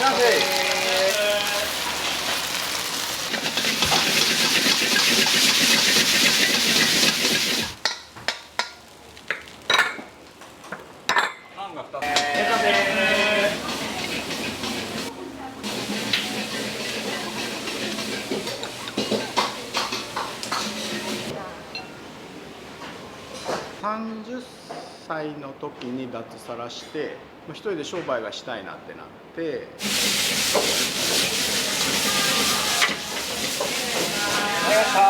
完成。パンが2つ。完成。30歳の時に脱サラして一人で商売がしたいなってなって、やったー。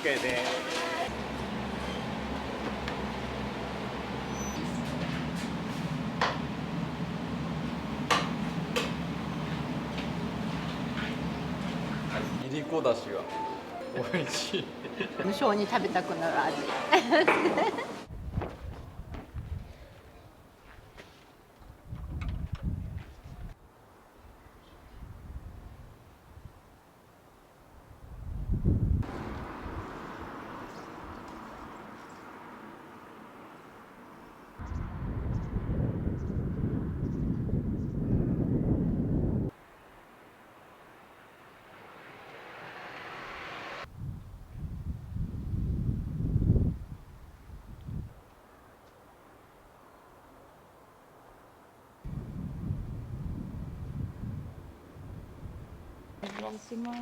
OK です。いりこだしが美味しい。無性に食べたくなる味。お願いします。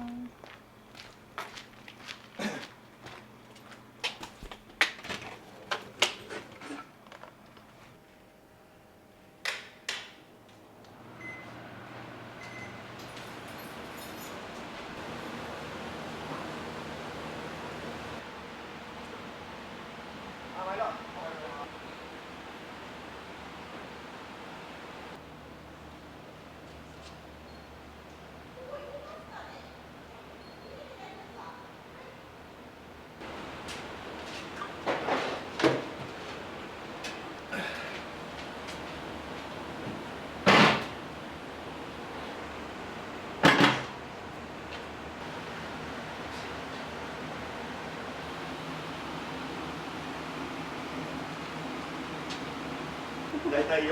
大体4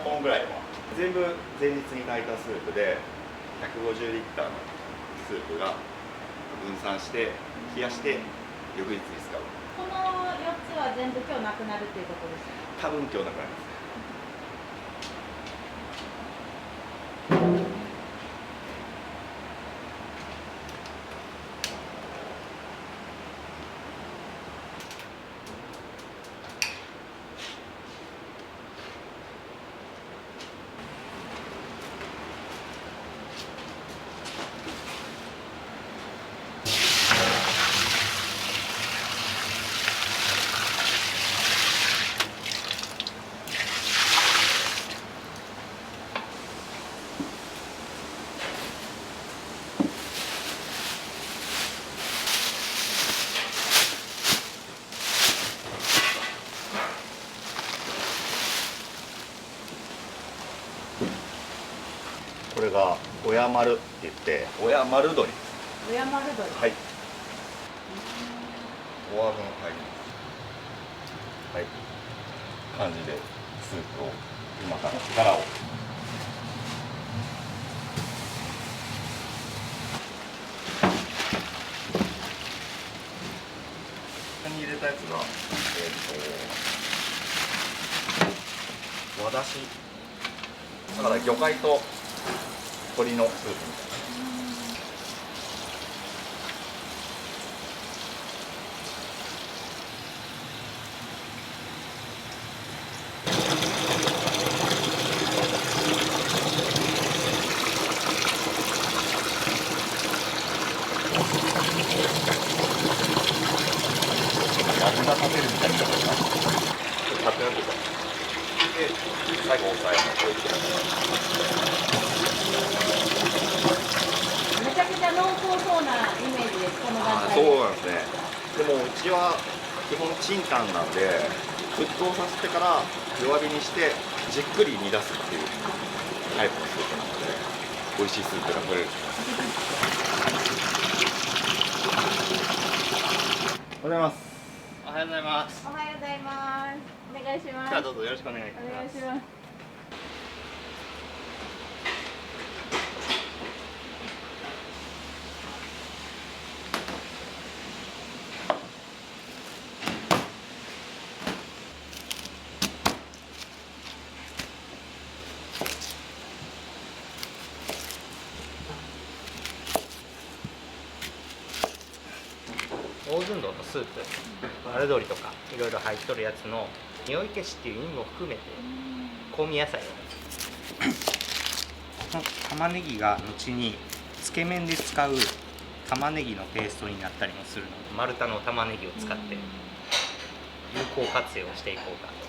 本ぐらいは全部前日に炊いたスープで150リッターのスープが分散して冷やして翌日に使う。この4つは全部今日なくなるっていうことですか？多分今日なくなります。これが親丸って言って親丸鶏。親丸鶏。はい。フォワードの入ります。はい。感じでスープを今から力を。ここに入れたやつが和だし。だから魚介と鶏のスープみたいな。味が立てるみたいな。立てるとか。で、最後押さえて。めちゃくちゃ濃厚そうなイメージです。この段階で。そうなんですね。でもうちは基本チンタンなんで沸騰させてから弱火にしてじっくり煮出すっていうタイプのスープなので美味しいスープが取れると思います。ございます。おはようございます。おはようございます。お願いします。今日はどうぞよろしくお願いいたしお願います。します。大寸胴のスープ、丸鶏とかいろいろ入っとるやつの匂い消しっていう意味も含めて香味野菜をこの玉ねぎが後につけ麺で使う玉ねぎのペーストになったりもするので、丸太の玉ねぎを使って有効活用していこうかと。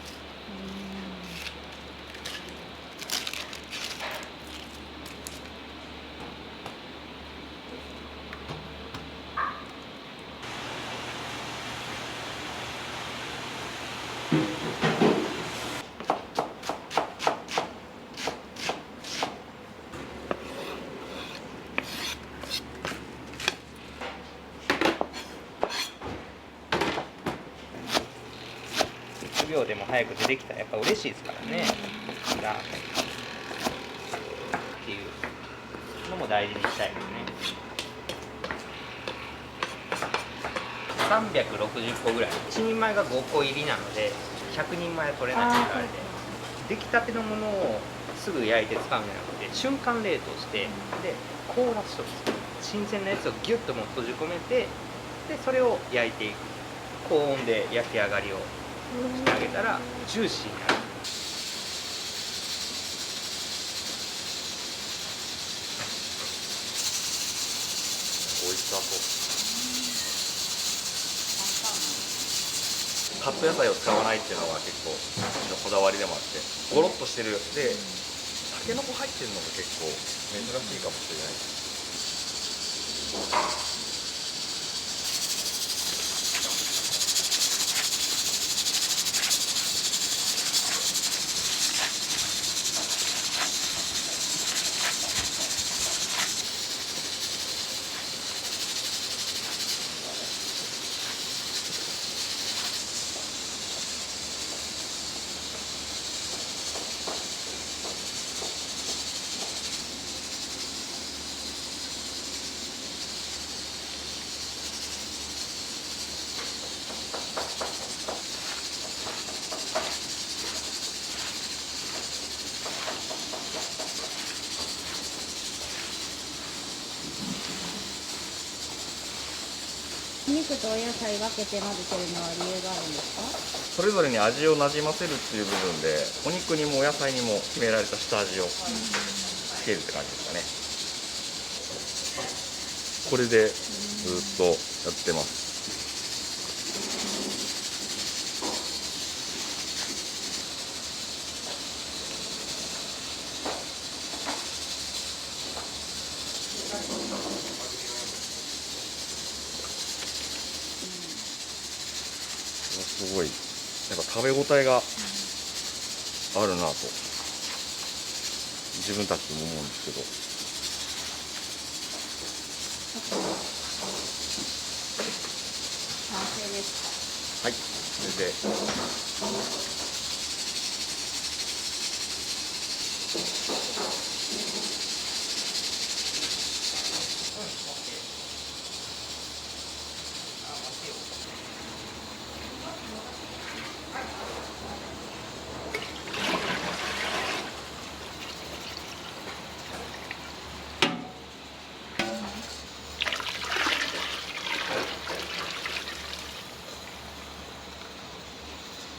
1秒でも早く出てきたらやっぱ嬉しいですからね、ラーメンっていうのも大事にしたいですね。360個ぐらい、1人前が5個入りなので100人前は取れないって言われて、出来たてのものをすぐ焼いて使うんじゃなくて瞬間冷凍して、で凍らしとくんです。新鮮なやつをギュッともう閉じ込めて、でそれを焼いていく、高温で焼き上がりをしてあげたらジューシーになる。美味しさとカット野菜を使わないっていうのが結構うちのこだわりでもあって、ゴロッとしてるでタケノコ入ってるのが結構珍しいかもしれないです。お肉とお野菜分けて混ぜてるのは理由があるんですか？それぞれに味をなじませるっていう部分で、お肉にもお野菜にも決められた下味をつけるって感じですかね。これでずっとやってます。すごいなんか食べ応えがあるなと自分たちでも思うんですけど、完成です。はい、それで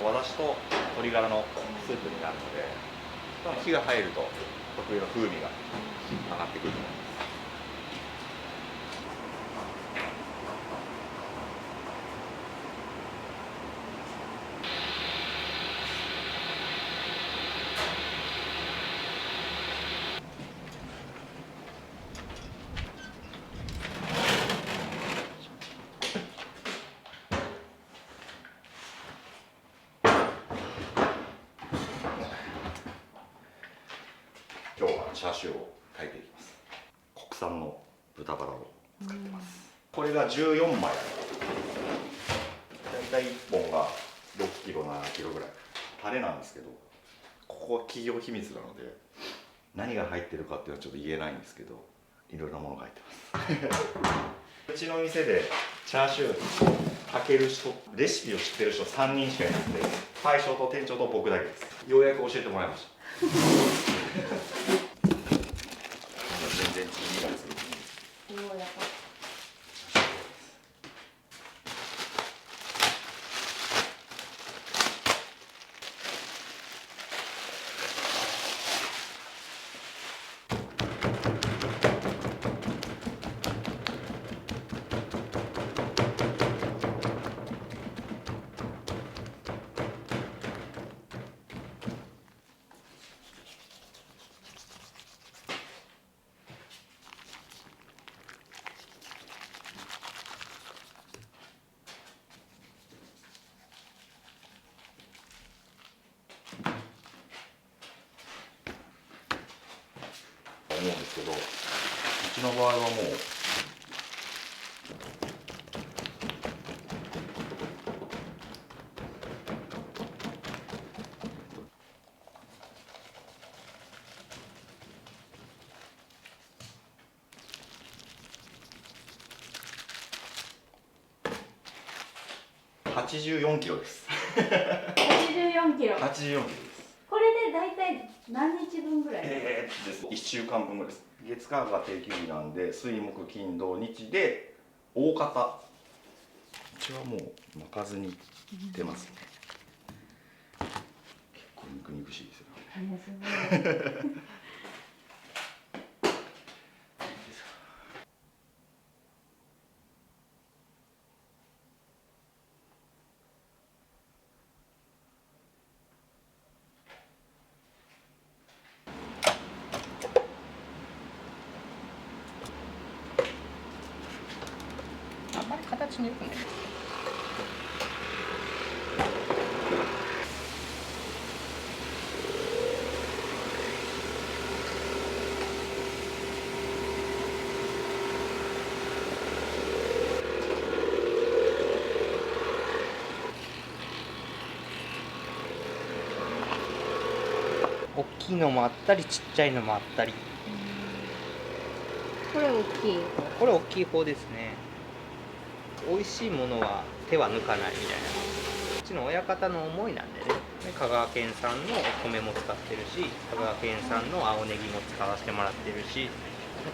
和だしと鶏ガラのスープになるので、火が入ると特有の風味が上がってくると思います。今日はチャーシューを炊いていきます。国産の豚バラを使ってます。これが14枚体1本が6キロ7キロぐらいタレなんですけど、ここは企業秘密なので何が入ってるかっていうのはちょっと言えないんですけど、いろいろなものが入ってますうちの店でチャーシューかける人、レシピを知ってる人3人しかいなくて、大将と店長と僕だけです。ようやく教えてもらいました全然次がついてすごいやっぱ。思うんですけど、うちの場合はもう84キロです。84キロ。84キロです。これで大体何日分ぐらい？です1週間分ぐらいです。月火が定休日なんで、水木金土日で大方うちはもう巻かずに出ますね。結構肉々しいですよね。すごい。あんまり形によくない。大きいのもあったりちっちゃいのもあったり。これ大きい。これ大きい方ですね。美味しいものは手は抜かないみたいな。うちの親方の思いなんでね。香川県産のお米も使ってるし、香川県産の青ネギも使わせてもらってるし、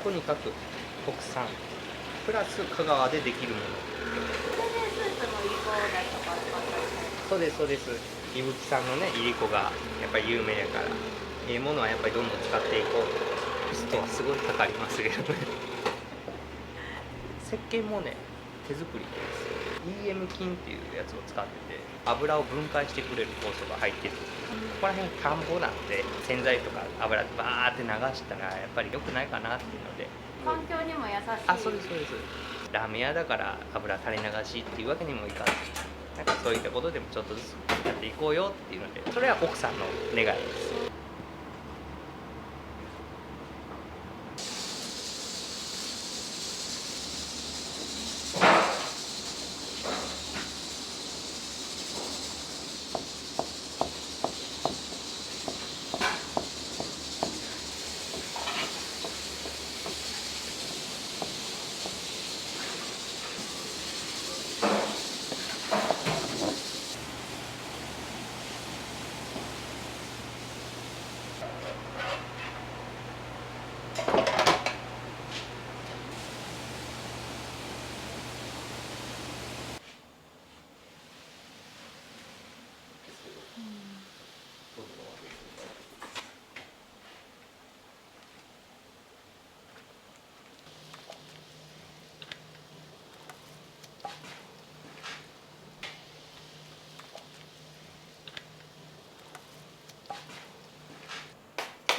とにかく国産プラス香川でできるもの。これでスープのいりこだとか使ったりする。そうですそうです。伊吹さんのねいりこがやっぱり有名やから、ものはやっぱりどんどん使っていこう。コストはすごいかかりますけどね。石鹸もね手作りです。EM 菌っていうやつを使ってて、油を分解してくれる酵素が入ってる。ここら辺田んぼなんで洗剤とか油でバーって流したらやっぱり良くないかなっていうので。環境にも優しい。あ、そうですそうです。ラーメン屋だから油垂れ流しっていうわけにもいかず、なんかそういったことでもちょっとずつやっていこうよっていうので、それは奥さんの願いです。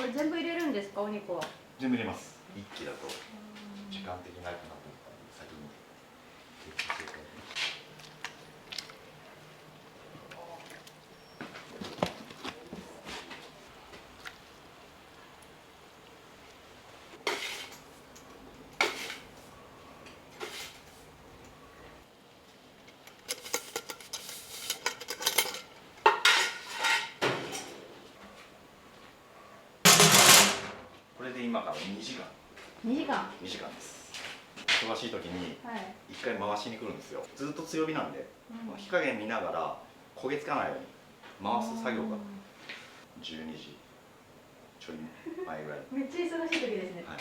これ全部入れるんですか、お肉は？全部入れます。一気だと時間的になくなと思ったんで先に今から2時間2時間。 2時間です。忙しい時にはい。1回回しに来るんですよ。ずっと強火なんで、うん火加減見ながら焦げつかないように回す作業が12時ちょい前ぐらい。めっちゃ忙しい時ですね。はい。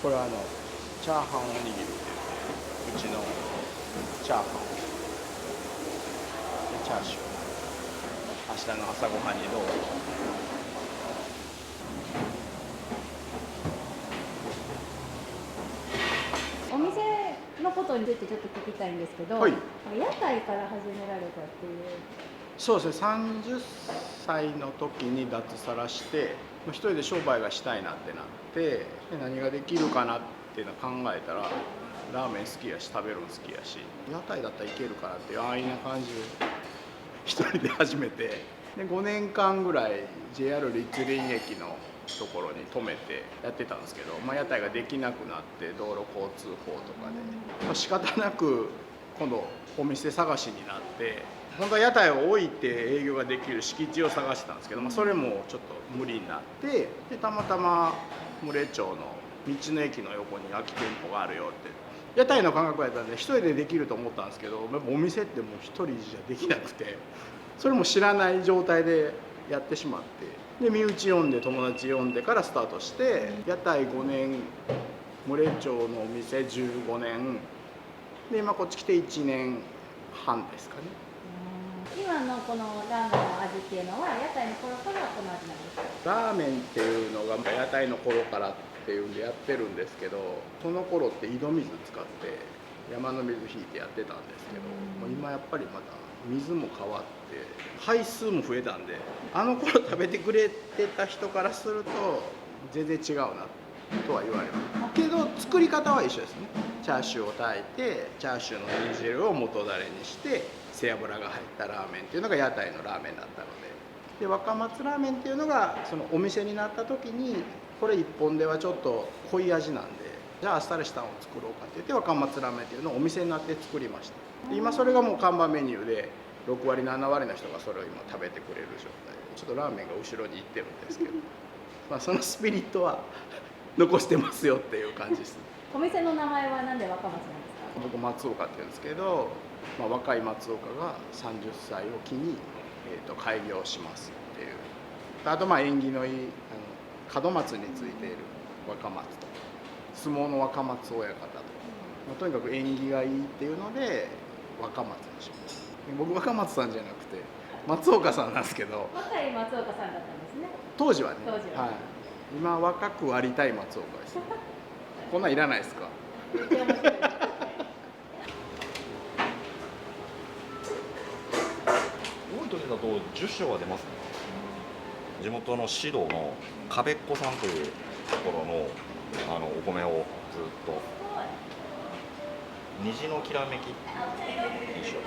これはチャーハンおにぎりって言って、うちのチャーハンでチャーシュー、明日の朝ごはんにどうぞ。お店のことについてちょっと聞きたいんですけど、はい屋台から始められたっていう。そうですね、30歳の時に脱サラして一人で商売がしたいなってなって、で何ができるかなっていうのを考えたら、ラーメン好きやし食べるの好きやし、屋台だったらいけるかなっていう安易な感じで一人で始めて、で5年間ぐらい JR 立林駅のところに止めてやってたんですけど、屋台ができなくなって道路交通法とかで、仕方なく今度お店探しになって、本当は屋台を置いて営業ができる敷地を探してたんですけど、それもちょっと無理になって、でたまたま牟礼町の道の駅の横に空き店舗があるよって、屋台の感覚やったんで一人でできると思ったんですけど、お店ってもう一人じゃできなくて、それも知らない状態でやってしまって、で身内呼んで友達呼んでからスタートして、屋台5年、牟礼町のお店15年で、今こっち来て1年半ですかね。今のこのラーメンの味っていうのは屋台の頃からこの味なんですか？ラーメンっていうのが屋台の頃からっていうんでやってるんですけど、その頃って井戸水使って山の水引いてやってたんですけど、もう今やっぱりまた水も変わって配数も増えたんで、あの頃食べてくれてた人からすると全然違うなとは言われますけど、作り方は一緒ですね。チャーシューを炊いて、チャーシューの煮汁を元だれにして背脂が入ったラーメンっていうのが屋台のラーメンだったので、若松ラーメンっていうのがそのお店になった時に、これ一本ではちょっと濃い味なんで、じゃああっさりしたのを作ろうかって言って若松ラーメンっていうのをお店になって作りました。で今それがもう看板メニューで6割7割の人がそれを今食べてくれる状態で、ちょっとラーメンが後ろに行ってるんですけどそのスピリットは残してますよっていう感じです。お店の名前はなんで若松なんですか？僕松岡って言うんですけど、若い松岡が30歳を機に、開業しますっていう。あと縁起のいい門松についている若松とか、相撲の若松親方とか、とにかく縁起がいいっていうので若松にしました。僕若松さんじゃなくて松岡さんなんですけど、若い松岡さんだったんですね。当時はね、当時ははい、今若くありたい松岡です。こんなんいらないですか？めっちゃ面白い。多い時だと10升は出ますね。地元の指導の壁っ子さんというところのお米をずっと虹のきらめきにしよう。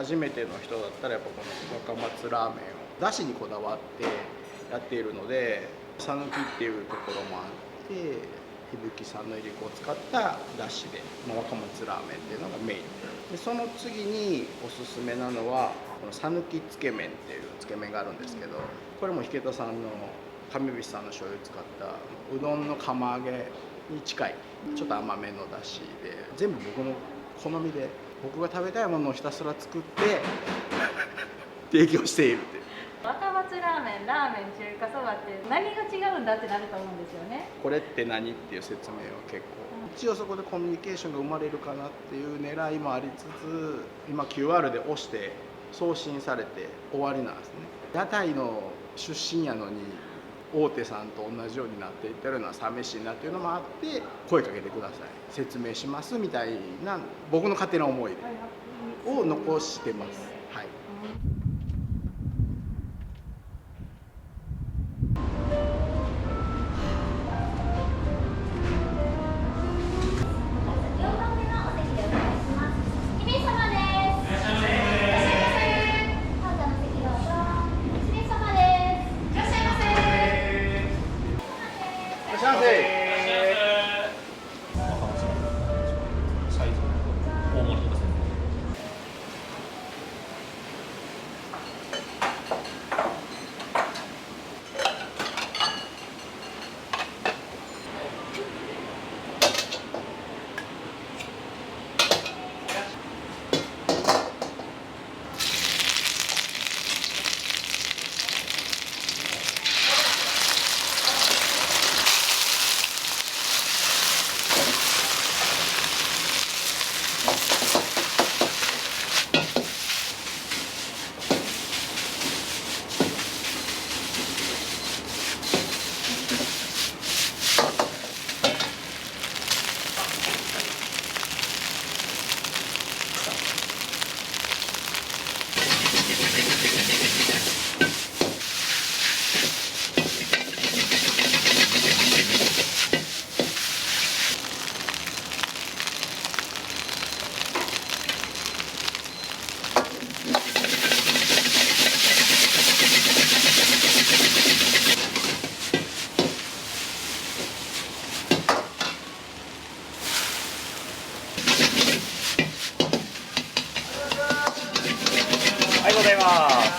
初めての人だったらやっぱこの若松ラーメンをだしにこだわってやっているので、讃岐っていうところもあって伊吹産のいりこを使っただしで、若松ラーメンっていうのがメインで、その次におすすめなのはこの讃岐つけ麺っていうつけ麺があるんですけど、これも引田さんの上菱さんの醤油を使ったうどんの釜揚げに近いちょっと甘めのだしで、全部僕の好みで僕が食べたいものをひたすら作って提供しているっていう。若松ラーメン、ラーメン、中華そばって何が違うんだってなると思うんですよね。これって何っていう説明は結構、一応そこでコミュニケーションが生まれるかなっていう狙いもありつつ、今 QR で押して送信されて終わりなんですね。屋台の出身やのに大手さんと同じようになっていってるのは寂しいなっていうのもあって、声かけてください、説明しますみたいな僕の勝手な思いを残してます。はい。ありがとうございます。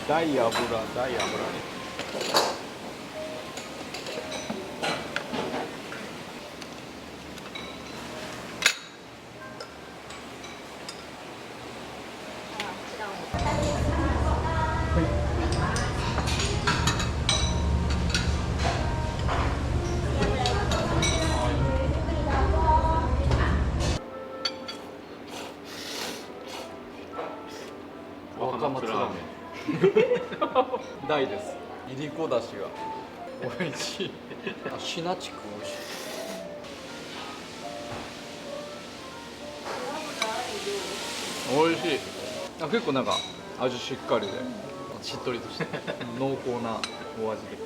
大油で。若松ラーメン大です。いりこだしが美味しい。シナチク美味しい。美味しい。結構なんか味しっかりでしっとりとして濃厚なお味で。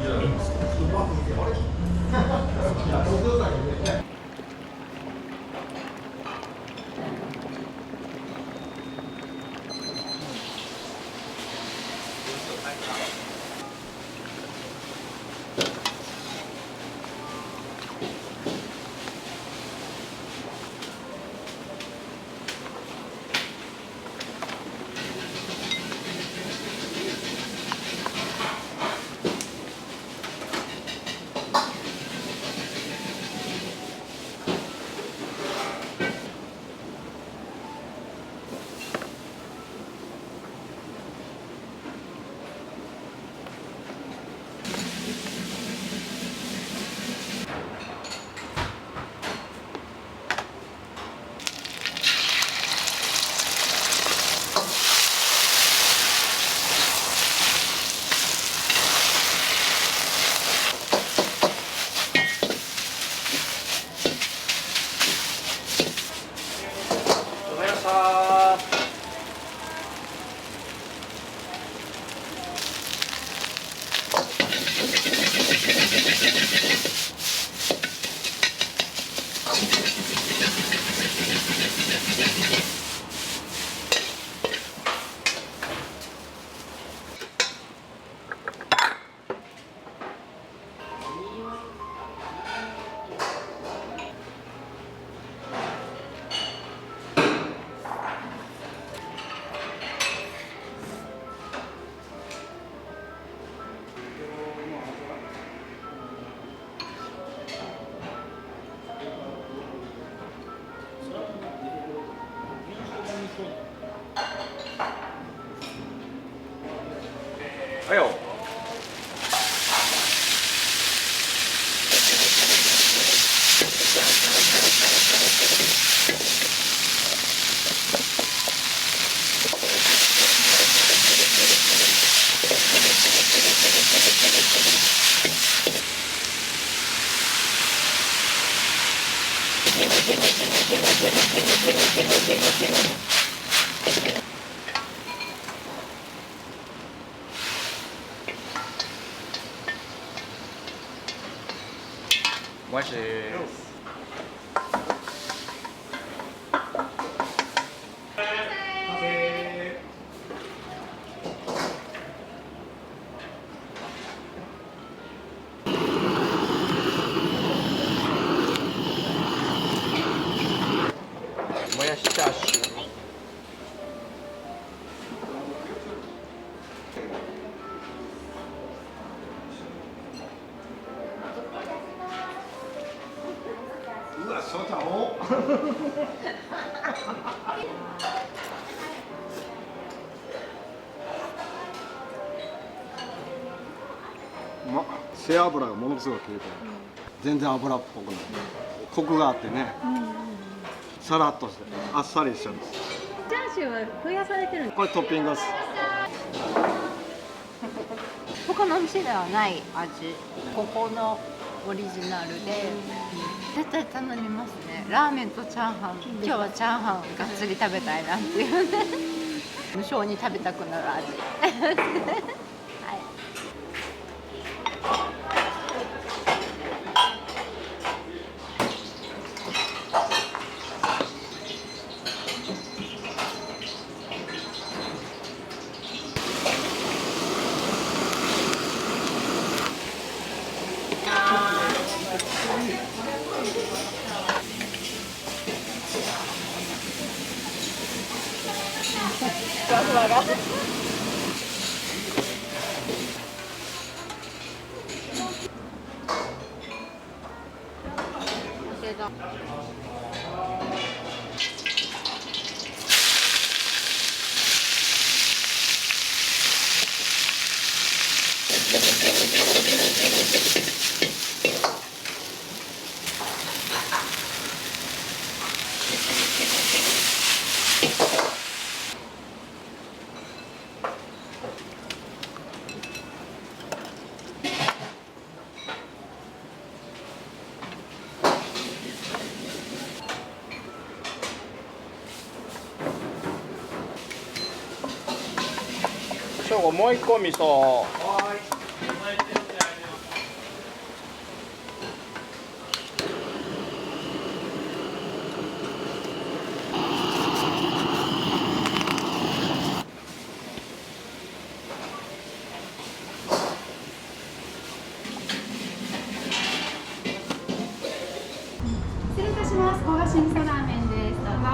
いや、いいんですか。はいよ。もしもやしチャーシューうわ、翔ちゃんお背脂がものすごく効いてる、全然油っぽくない、コクがあってね、さらっとしてあっさりしてるんです。チャーシューは増やされてるんですこれトッピングです。他のお店ではない味、ここのオリジナルで、絶対頼みますね。ラーメンとチャーハン、今日はチャーハンがっつり食べたいなっていうね無性に食べたくなる味はい。翔吾もう一個味噌。失礼いたします。焦がし味噌ラーメンです。どうぞ。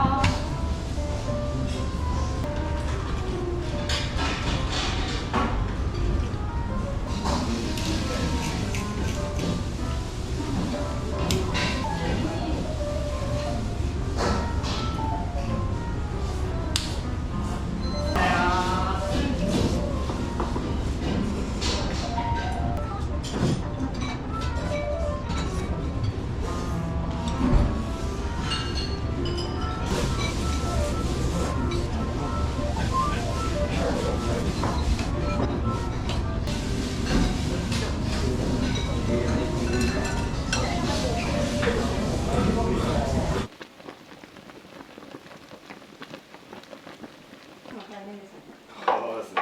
そうですね。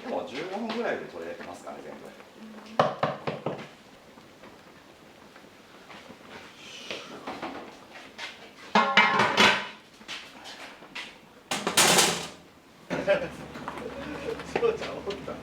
もう15分ぐらいで取れますかね、全部。そうじゃん、思った。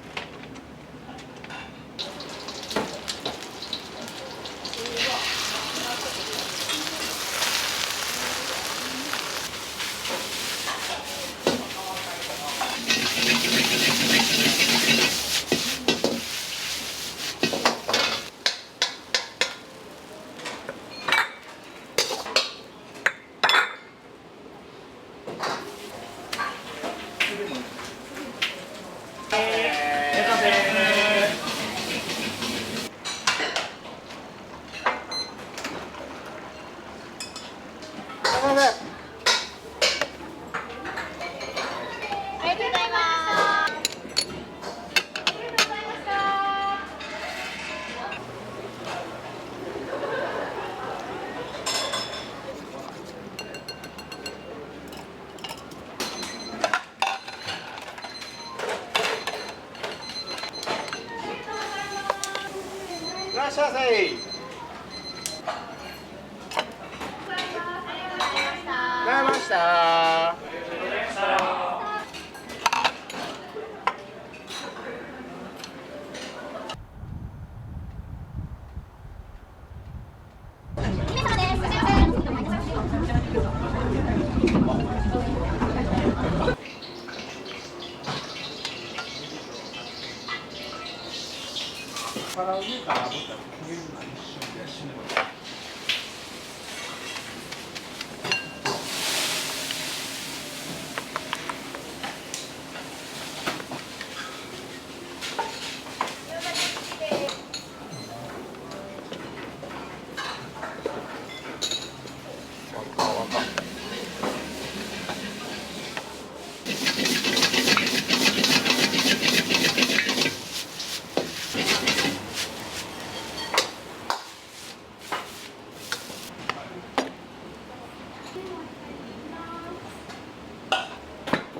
いらっしゃいませ。ございました。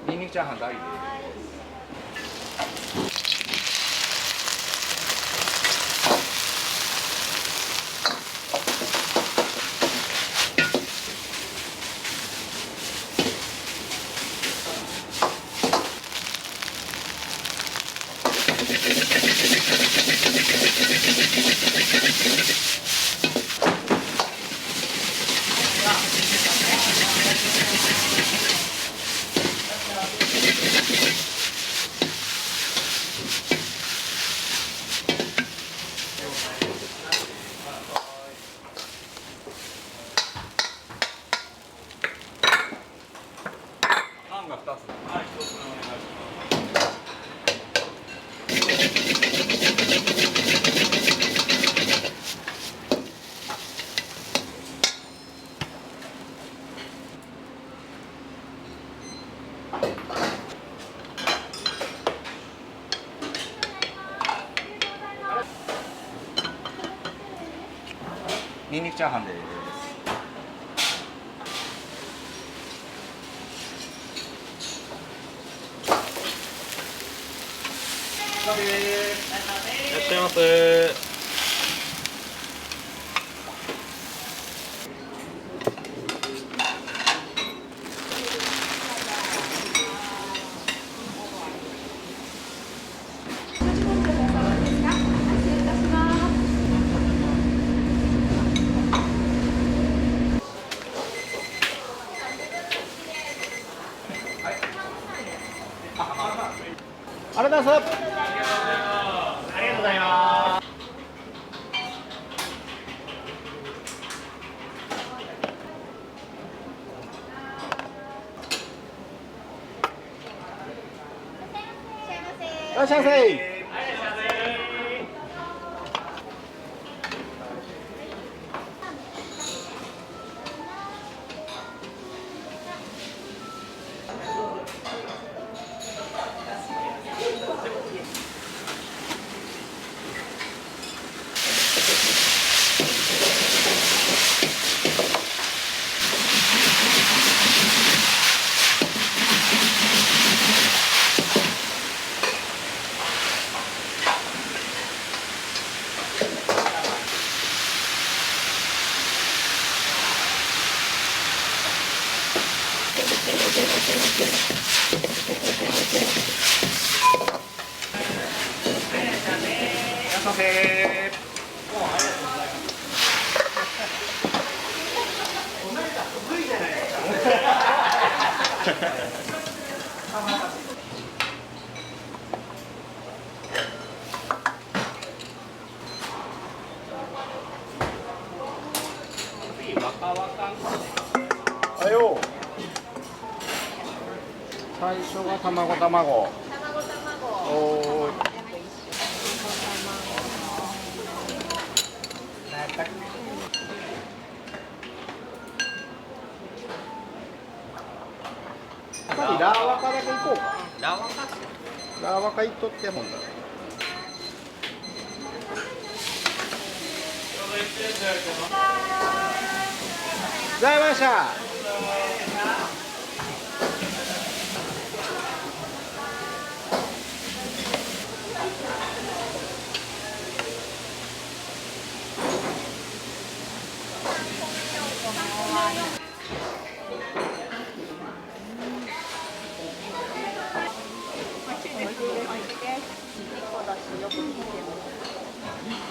ニンニクチャーハン大です。パンが2つ。はい、1つお願いします。ニンニクチャーハンです。いらっしゃいませ。失礼いたします。ございます。ありがとうございます。いらっしゃいませ。はよ。最初が卵。おーい。やっぱりラーワカだけ行こうか。ラワカっすよ。ラーワカ行っとってもんだ。ございました。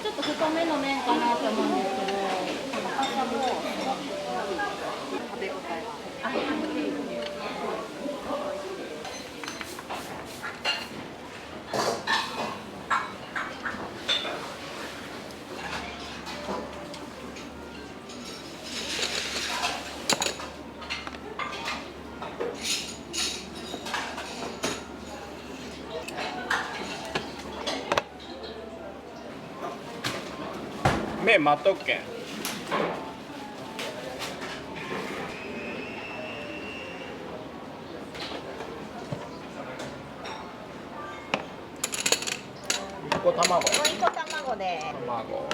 ちょっと太めの麺かなと思うんですけど、高さも食べ応えがある。麺待っとくけん。1個卵。1個卵で卵。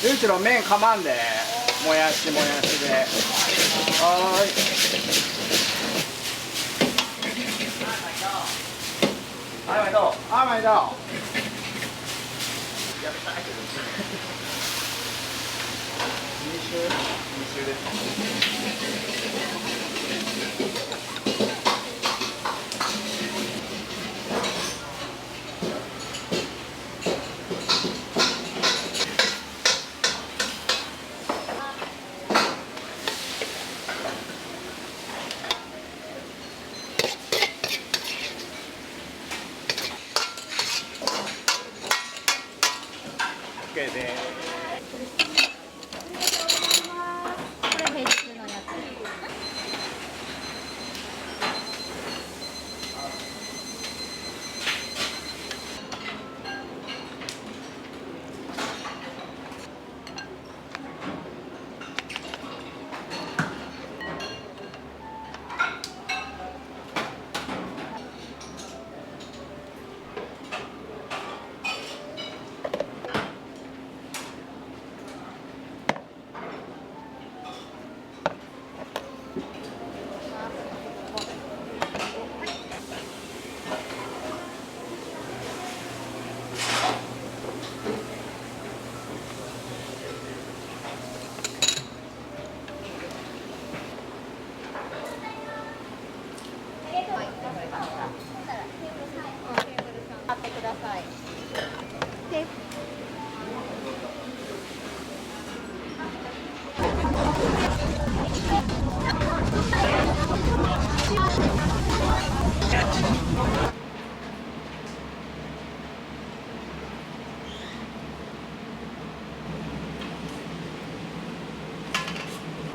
ゆうちろ麺かまんで、もやしで。はーい。はい、どう。あ、毎度。やめたいけど。2週です。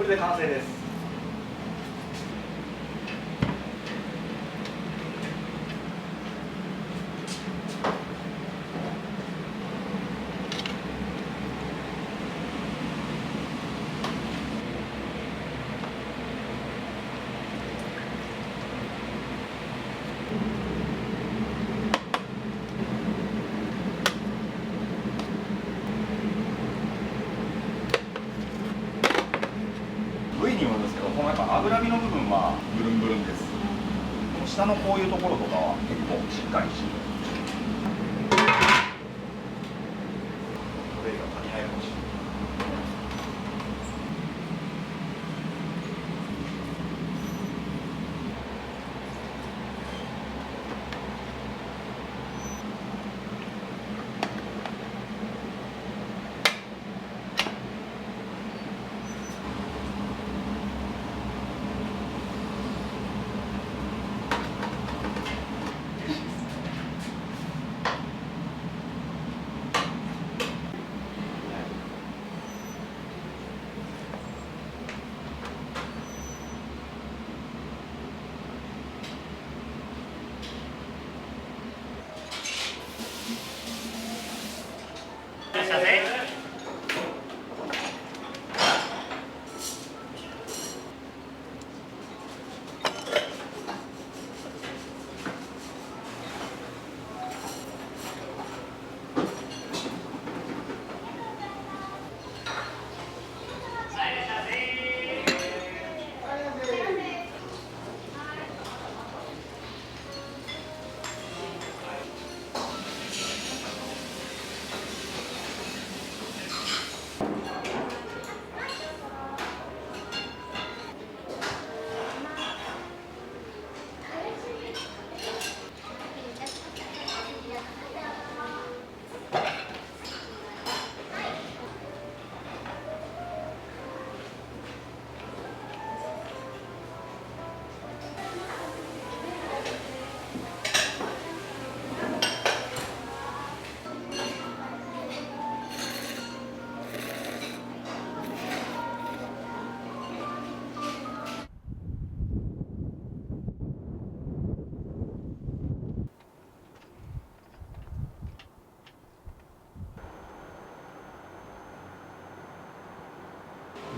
れで完成です。部位にもですけど、このやっぱ脂身の部分はブルンブルンです。この下のこういうところとかは結構しっかりしてる。これが足りないかもしれない。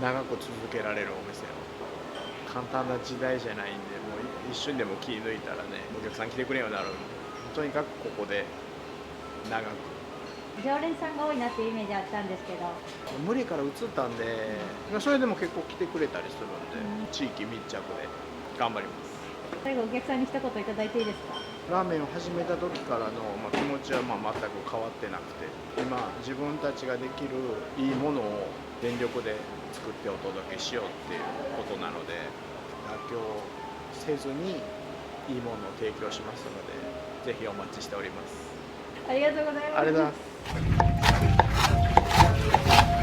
長く続けられるお店を簡単な時代じゃないんで、もう一瞬でも気抜いたらねお客さん来てくれるようになるんで、とにかくここで長く。常連さんが多いなっていうイメージあったんですけど、無理から移ったんで、それでも結構来てくれたりするんで、地域密着で頑張ります。最後お客さんに一言いただいていいですか？ラーメンを始めた時からの、気持ちは全く変わってなくて、今自分たちができるいいものを全力で作ってお届けしようっていうことなので、妥協せずにいいものを提供しますので、ぜひお待ちしております。ありがとうございます。ありがとうございます。